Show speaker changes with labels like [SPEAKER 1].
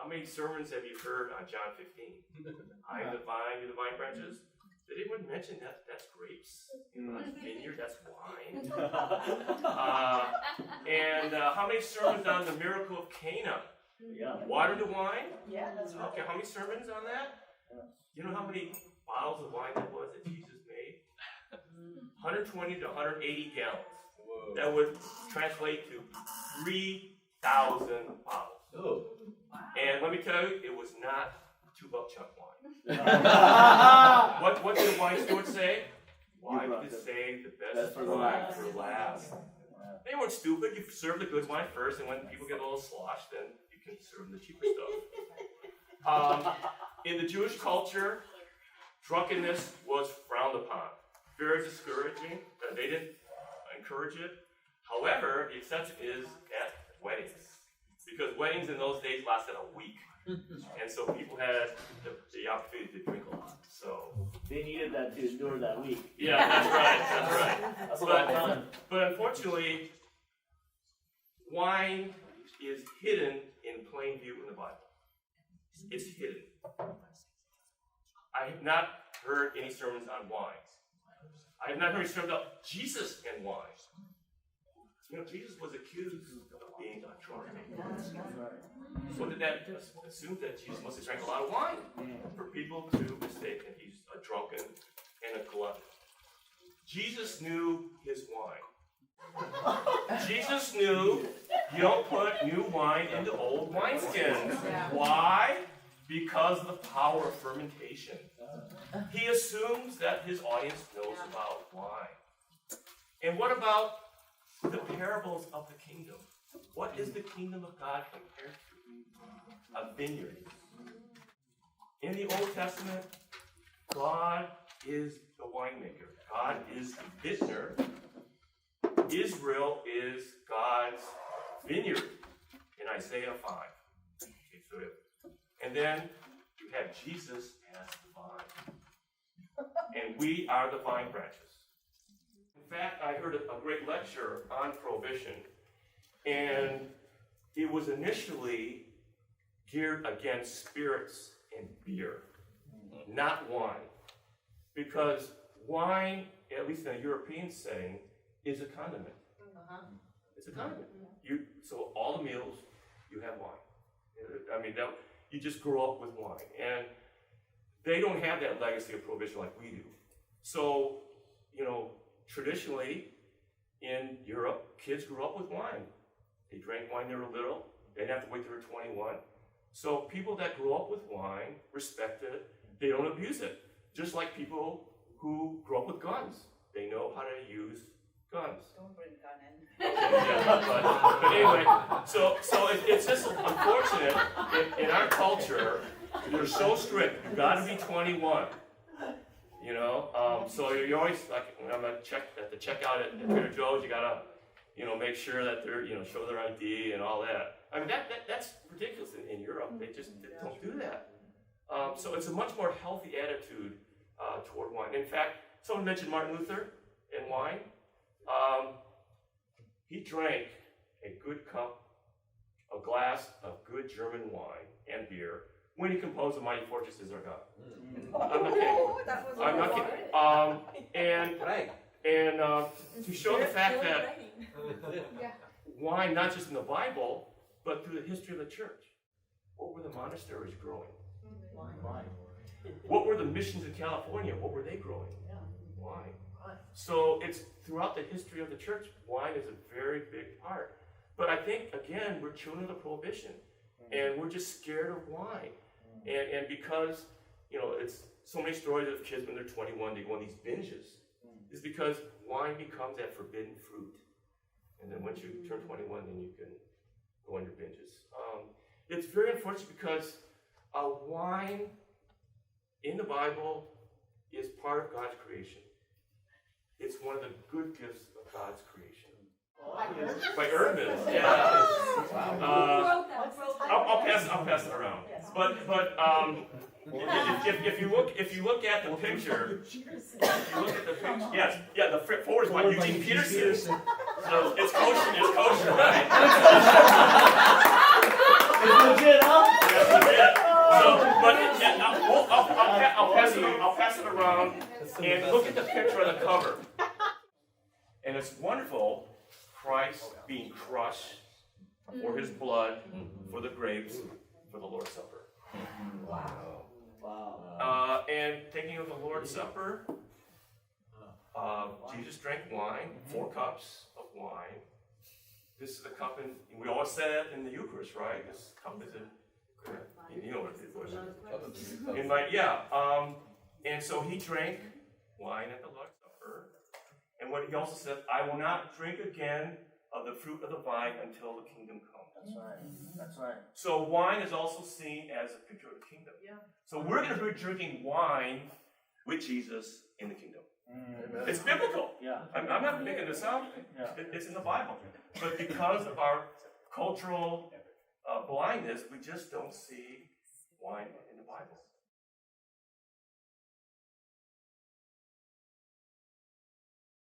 [SPEAKER 1] How many sermons have you heard on John 15? I am the vine, you're the vine branches. Did anyone mention that that's grapes? You know, that's vineyard, that's wine. And how many sermons on the miracle of Cana?
[SPEAKER 2] Yeah.
[SPEAKER 1] Water to wine?
[SPEAKER 3] Yeah, that's right.
[SPEAKER 1] Okay, how many sermons on that? You know how many bottles of wine that was that Jesus made? 120 to 180 gallons.
[SPEAKER 4] Whoa.
[SPEAKER 1] That would translate to 3,000 bottles.
[SPEAKER 4] Oh.
[SPEAKER 1] And let me tell you, it was not $2 chunk wine. What did the wine steward say? Why would it say the best wine for last? They weren't stupid. You serve the good wine first, and when people get a little slosh, then you can serve them the cheaper stuff. In the Jewish culture, drunkenness was frowned upon. Very discouraging. They didn't encourage it. However, the exception is at weddings. Because weddings in those days lasted a week. And so people had the opportunity to drink a lot. So
[SPEAKER 2] They needed that to endure that week.
[SPEAKER 1] yeah, that's right.
[SPEAKER 2] That's a lot of fun.
[SPEAKER 1] But unfortunately, wine is hidden in plain view in the Bible. It's hidden. I have not heard any sermons on wine. I have not heard any sermons about Jesus and wine. You know, Jesus was accused of being a drunkard. So did that assume that Jesus must have drank a lot of wine for people to mistake that he's a drunken and a glutton. Jesus knew his wine. Jesus knew you don't put new wine into old wineskins. Why? Because of the power of fermentation. He assumes that his audience knows about wine. And what about the parables of the kingdom? What is the kingdom of God compared to? A vineyard. In the Old Testament, God is the winemaker. God is the vintner. Israel is God's vineyard in Isaiah 5. Okay, so and then you have Jesus as the vine. And we are the vine branches. In fact, I heard a great lecture on prohibition, and it was initially geared against spirits and beer, not wine. Because wine, at least in a European setting, is a condiment. It's a condiment. So all the meals, you have wine. I mean, you just grow up with wine. And they don't have that legacy of prohibition like we do. So, you know, traditionally in Europe, kids grew up with wine. They drank wine when they were little. They didn't have to wait till they were 21. So people that grew up with wine respect it. They don't abuse it. Just like people who grew up with guns. They know how to use guns.
[SPEAKER 3] Don't bring gun in.
[SPEAKER 1] But anyway, so it's just unfortunate in our culture. They're so strict. You got to be 21. You know, so you always like when I'm at the checkout at Trader Joe's, you gotta, you know, make sure that they're, you know, show their ID and all that. I mean that's ridiculous in Europe. They just don't do that. So it's a much more healthy attitude toward wine. In fact, someone mentioned Martin Luther and wine. He drank a good cup, a glass of good German wine and beer when he composed The Mighty Fortresses Are God. I'm not kidding. I'm not kidding. And to show the fact that wine, not just in the Bible, but through the history of the church, what were the monasteries growing? Wine. What were the missions in California? What were they growing? Wine. So it's throughout the history of the church, wine is a very big part. But I think, again, we're children of the prohibition, and we're just scared of wine. And because, you know, it's so many stories of kids when they're 21, they go on these binges. It's because wine becomes that forbidden fruit. And then once you turn 21, then you can go on your binges. It's very unfortunate because wine in the Bible is part of God's creation. It's one of the good gifts of God's creation. By Erdman, yeah. I'll pass it around. But if you look at the picture, the forward is by Eugene Peterson. So it's kosher, right?
[SPEAKER 2] It's legit, huh?
[SPEAKER 1] I'll pass it around and look at the picture on the cover. And it's wonderful, Christ being crushed for his blood, for the grapes, for the Lord's Supper.
[SPEAKER 2] Wow.
[SPEAKER 1] And thinking of the Lord's Supper, Jesus drank wine, 4 cups of wine. This is the cup, and we always say it in the Eucharist, right? This cup is you know what it was. And so he drank wine at the Lord's Supper. And what he also said, I will not drink again of the fruit of the vine until the kingdom comes.
[SPEAKER 2] That's right.
[SPEAKER 1] So wine is also seen as a picture of the kingdom.
[SPEAKER 3] Yeah.
[SPEAKER 1] So we're going to be drinking wine with Jesus in the kingdom.
[SPEAKER 2] Amen.
[SPEAKER 1] It's biblical.
[SPEAKER 2] Yeah.
[SPEAKER 1] I'm not making this up.
[SPEAKER 2] Yeah.
[SPEAKER 1] It's in the Bible. But because of our cultural blindness, we just don't see wine in the Bible.